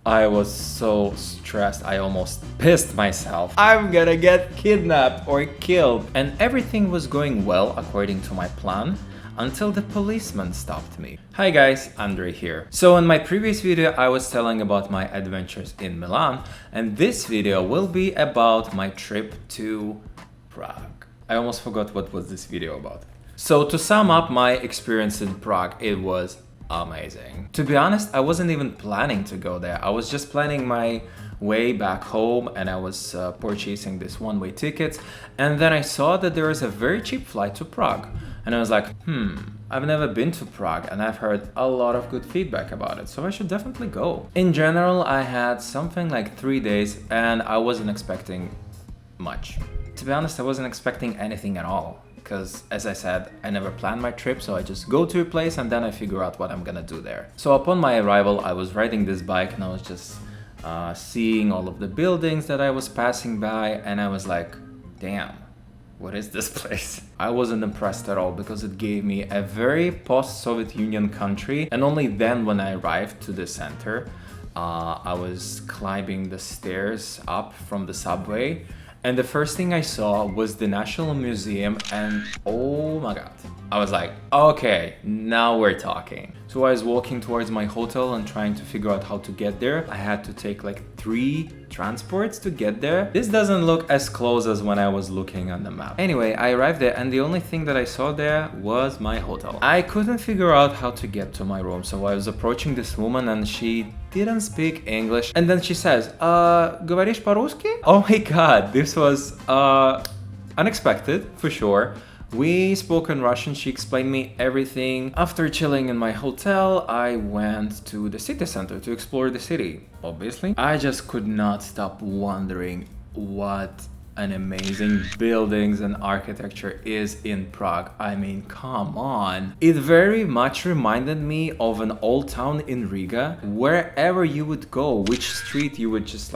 I was so stressed, I almost pissed myself. I'm gonna get kidnapped or killed. And everything was going well according to my plan until the policeman stopped me. Hi guys, Andre here. So in my previous video I was telling about my adventures in Milan, and this video will be about my trip to Prague. I almost forgot what was this video about. So to sum up my experience in Prague, it was amazing. To be honest, I wasn't even planning to go there. I was just planning my way back home, and I was purchasing this one-way tickets, and then I saw that there is a very cheap flight to Prague, and I was like, I've never been to Prague and I've heard a lot of good feedback about it, so I should definitely go. In general, I had something like 3 days and I wasn't expecting much. To be honest, I wasn't expecting anything at all. Because, as I said, I never planned my trip, so I just go to a place and then I figure out what I'm gonna do there. So upon my arrival, I was riding this bike and I was just seeing all of the buildings that I was passing by, and I was like, damn, what is this place? I wasn't impressed at all because it gave me a very post-Soviet Union country, and only then when I arrived to the center, I was climbing the stairs up from the subway. And the first thing I saw was the National Museum, and oh my god. I was like, okay, now we're talking. So I was walking towards my hotel and trying to figure out how to get there. I had to take like 3 transports to get there. This doesn't look as close as when I was looking on the map. Anyway, I arrived there and the only thing that I saw there was my hotel. I couldn't figure out how to get to my room, so I was approaching this woman and she didn't speak English. And then she says, говоришь по-русски? Oh my god, this was unexpected for sure. We spoke in Russian, she explained me everything. After chilling in my hotel, I went to the city center to explore the city, obviously. I just could not stop wondering what an amazing buildings and architecture is in Prague. I mean, come on. It very much reminded me of an old town in Riga. Wherever you would go, which street you would just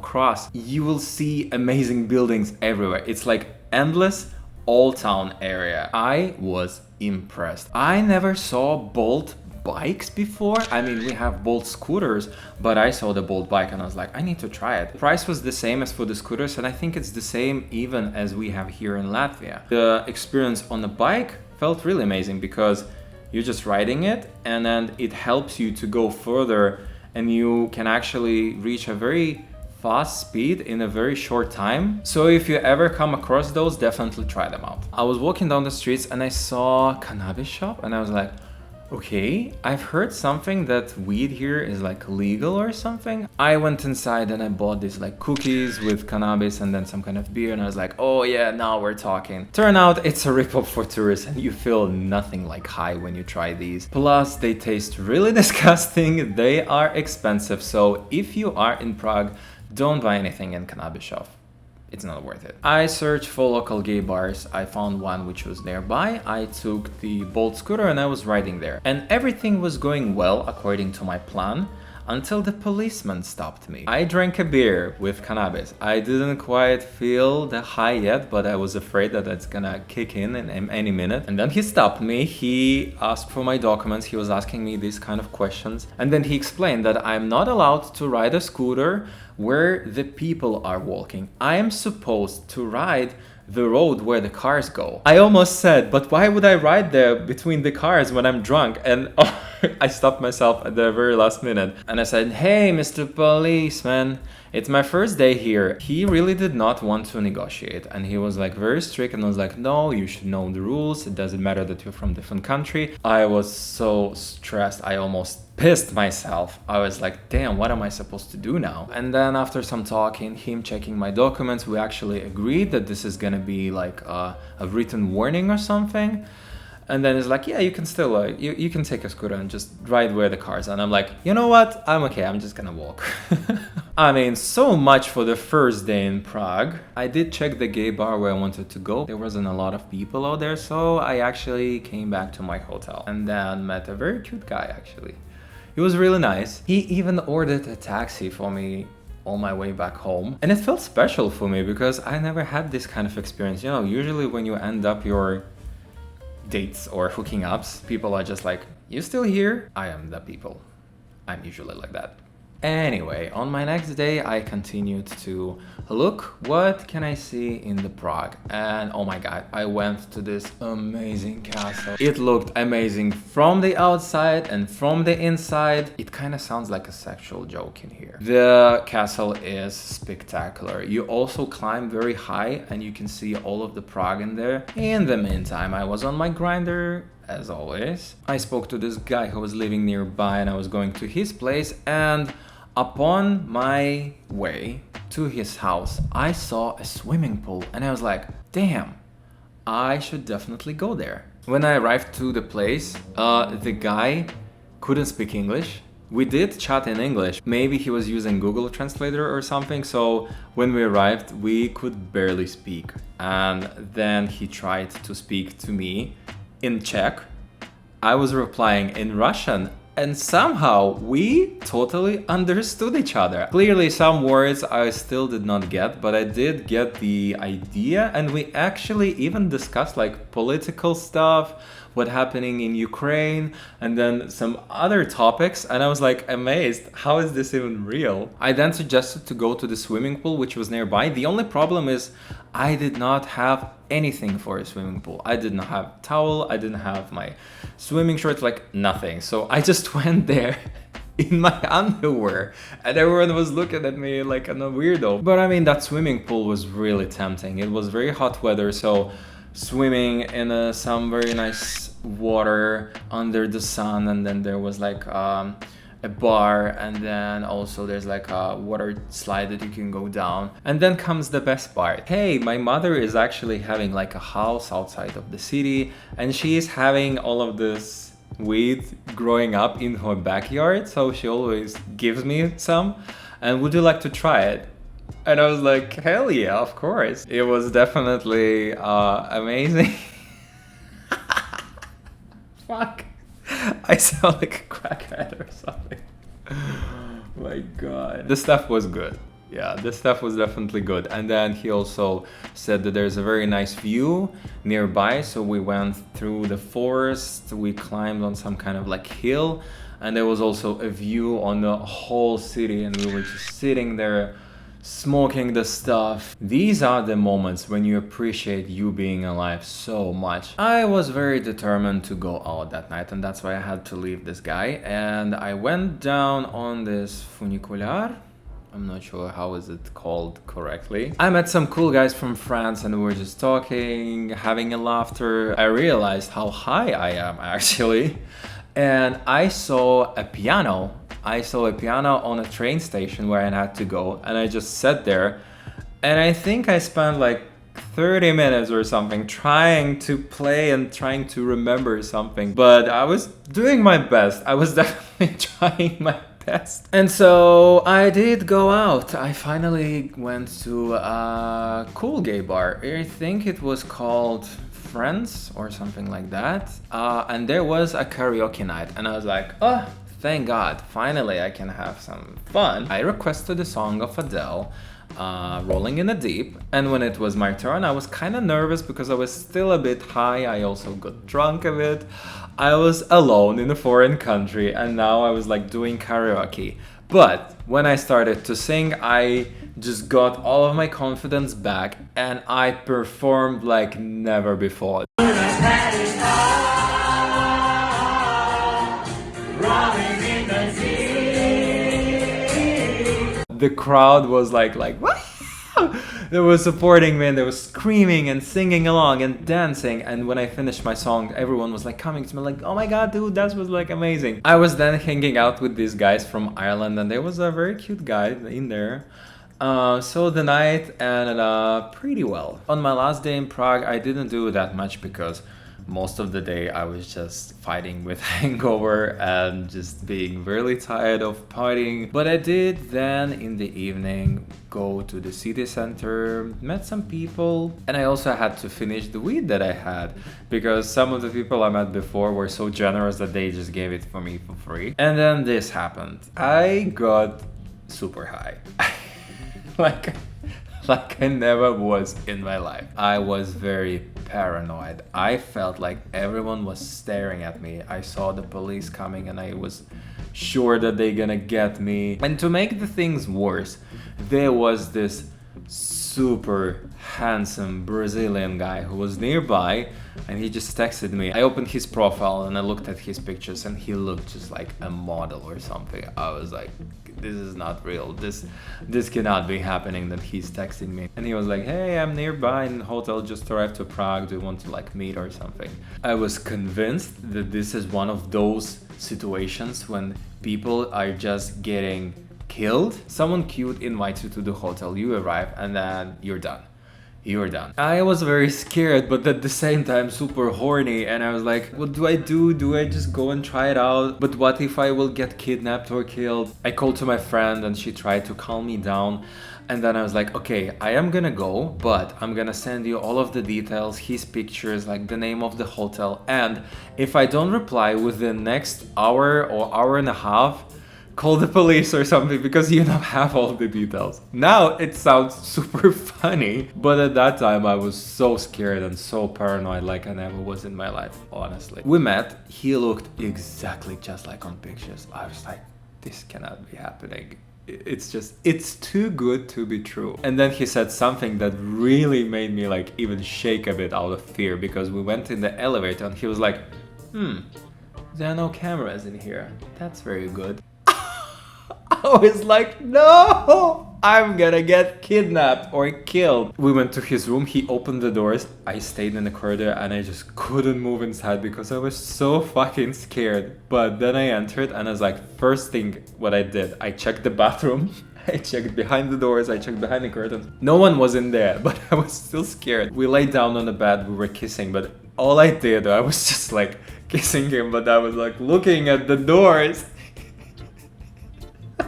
cross, you will see amazing buildings everywhere. It's like endless old town area. I was impressed. I never saw Bolt bikes before. I mean, we have Bolt scooters, but I saw the Bolt bike and I was like, I need to try it. The price was the same as for the scooters, and I think it's the same even as we have here in Latvia. The experience on the bike felt really amazing because you're just riding it and then it helps you to go further, and you can actually reach a very fast speed in a very short time. So if you ever come across those, definitely try them out. I was walking down the streets and I saw a cannabis shop and I was like, okay, I've heard something that weed here is like legal or something. I went inside and I bought these like cookies with cannabis and then some kind of beer, and I was like, oh yeah, now we're talking. Turn out it's a ripoff for tourists and you feel nothing like high when you try these. Plus they taste really disgusting, they are expensive, so if you are in Prague, don't buy anything in cannabis shop. It's not worth it. I searched for local gay bars. I found one which was nearby. I took the Bolt scooter and I was riding there. And everything was going well according to my plan until the policeman stopped me. I drank a beer with cannabis. I didn't quite feel the high yet, but I was afraid that it's gonna kick in any minute. And then he stopped me. He asked for my documents. He was asking me these kind of questions. And then he explained that I'm not allowed to ride a scooter where the people are walking. I am supposed to ride the road where the cars go. I almost said, but why would I ride there between the cars when I'm drunk? And I stopped myself at the very last minute. And I said, hey, Mr. Policeman, it's my first day here. He really did not want to negotiate. And he was like very strict and was like, no, you should know the rules. It doesn't matter that you're from a different country. I was so stressed. I almost pissed myself. I was like, damn, what am I supposed to do now? And then after some talking, him checking my documents, we actually agreed that this is gonna be like a written warning or something. And then it's like, yeah, you can still, you can take a scooter and just ride where the cars are. And I'm like, you know what? I'm okay, I'm just gonna walk. I mean, so much for the first day in Prague. I did check the gay bar where I wanted to go. There wasn't a lot of people out there, so I actually came back to my hotel and then met a very cute guy, actually. He was really nice. He even ordered a taxi for me on my way back home. And it felt special for me because I never had this kind of experience. You know, usually when you end up your dates or hooking ups, people are just like, you still here? I am the people. I'm usually like that. Anyway, on my next day, I continued to look what can I see in the Prague, and oh my god, I went to this amazing castle. It looked amazing from the outside and from the inside. It kind of sounds like a sexual joke in here. The castle is spectacular. You also climb very high and you can see all of the Prague in there. In the meantime, I was on my grinder as always. I spoke to this guy who was living nearby and I was going to his place, and upon my way to his house, I saw a swimming pool and I was like, damn, I should definitely go there. When I arrived to the place, the guy couldn't speak English. We did chat in English. Maybe he was using Google Translator or something, so when we arrived, we could barely speak. And then he tried to speak to me in Czech. I was replying in Russian, and somehow we totally understood each other. Clearly some words I still did not get, but I did get the idea, and we actually even discussed like political stuff, what happening in Ukraine, and then some other topics, and I was like amazed, how is this even real? I then suggested to go to the swimming pool, which was nearby. The only problem is I did not have anything for a swimming pool. I did not have a towel, I didn't have my swimming shorts, like nothing. So I just went there in my underwear, and everyone was looking at me like I'm a weirdo. But I mean, that swimming pool was really tempting. It was very hot weather, so swimming in some very nice water under the sun, and then there was like a bar, and then also there's like a water slide that you can go down. And then comes the best part. Hey, my mother is actually having like a house outside of the city, and she is having all of this weed growing up in her backyard, so she always gives me some, and would you like to try it? And I was like, hell yeah, of course. It was definitely amazing. Fuck. I sound like a crackhead or something. My god. The stuff was good. Yeah, the stuff was definitely good. And then he also said that there's a very nice view nearby. So we went through the forest, we climbed on some kind of like hill, and there was also a view on the whole city, and we were just sitting there smoking the stuff. These are the moments when you appreciate you being alive so much. I was very determined to go out that night, and that's why I had to leave this guy. And I went down on this funicular. I'm not sure how is it called correctly. I met some cool guys from France, and we were just talking, having a laughter. I realized how high I am actually. And I saw a piano. I saw a piano on a train station where I had to go, and I just sat there, and I think I spent like 30 minutes or something trying to play and trying to remember something, but I was doing my best. I was definitely trying my best. And so I did go out. I finally went to a cool gay bar. I think it was called Friends or something like that, and there was a karaoke night, and I was like, oh, thank God, finally I can have some fun. I requested a song of Adele, Rolling in the Deep, and when it was my turn, I was kind of nervous because I was still a bit high. I also got drunk a bit. I was alone in a foreign country, and now I was like doing karaoke. But when I started to sing, I just got all of my confidence back, and I performed like never before. The crowd was like wow! They were supporting me, and they were screaming and singing along and dancing. And when I finished my song, everyone was like coming to me like, oh my god, dude, that was like amazing. I was then hanging out with these guys from Ireland, and there was a very cute guy in there. So the night ended up pretty well. On my last day in Prague, I didn't do that much because most of the day I was just fighting with hangover and just being really tired of partying. But I did then in the evening go to the city center, met some people, and I also had to finish the weed that I had because some of the people I met before were so generous that they just gave it for me for free. And then this happened. I got super high. like I never was in my life. I was very paranoid. I felt like everyone was staring at me. I saw the police coming, and I was sure that they're gonna get me. And to make the things worse, there was this super handsome Brazilian guy who was nearby, and he just texted me. I opened his profile and I looked at his pictures, and he looked just like a model or something. I was like, this is not real. This cannot be happening that he's texting me. And he was like, hey, I'm nearby in the hotel, just arrived to Prague. Do you want to like meet or something? I was convinced that this is one of those situations when people are just getting killed. Someone cute invites you to the hotel, you arrive, and then you're done. You're done. I was very scared, but at the same time super horny, and I was like, what do I do? Do I just go and try it out? But what if I will get kidnapped or killed? I called to my friend and she tried to calm me down. And then I was like, okay, I am gonna go, but I'm gonna send you all of the details, his pictures, like the name of the hotel. And if I don't reply within the next hour or hour and a half, call the police or something, because you don't have all the details. Now it sounds super funny, but at that time I was so scared and so paranoid like I never was in my life, honestly. We met, he looked exactly just like on pictures. I was like, this cannot be happening. It's too good to be true. And then he said something that really made me like even shake a bit out of fear, because we went in the elevator and he was like, there are no cameras in here. That's very good. I was like, no, I'm gonna get kidnapped or killed. We went to his room, he opened the doors, I stayed in the corridor and I just couldn't move inside because I was so fucking scared. But then I entered and I was like, first thing what I did, I checked the bathroom, I checked behind the doors, I checked behind the curtains. No one was in there, but I was still scared. We laid down on the bed, we were kissing, but all I did, I was just like kissing him, but I was like looking at the doors.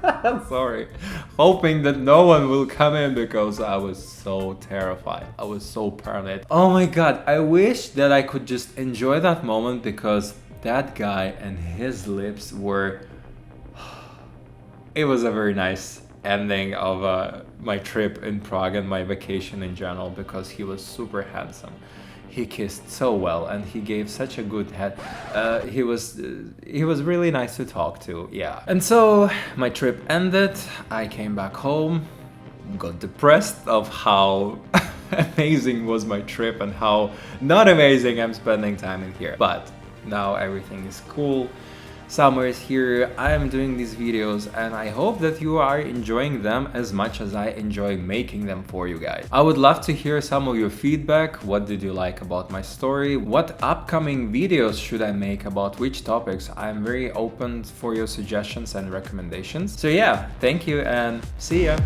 I'm sorry, hoping that no one will come in because I was so terrified. I was so paranoid. Oh my god, I wish that I could just enjoy that moment, because that guy and his lips were... It was a very nice ending of my trip in Prague and my vacation in general, because he was super handsome. He kissed so well and he gave such a good head. He was really nice to talk to, yeah. And so my trip ended, I came back home, got depressed of how amazing was my trip and how not amazing I'm spending time in here. But now everything is cool. Summer is here, I am doing these videos and I hope that you are enjoying them as much as I enjoy making them for you guys. I would love to hear some of your feedback. What did you like about my story? What upcoming videos should I make about which topics? I'm very open for your suggestions and recommendations. So yeah, thank you and see ya!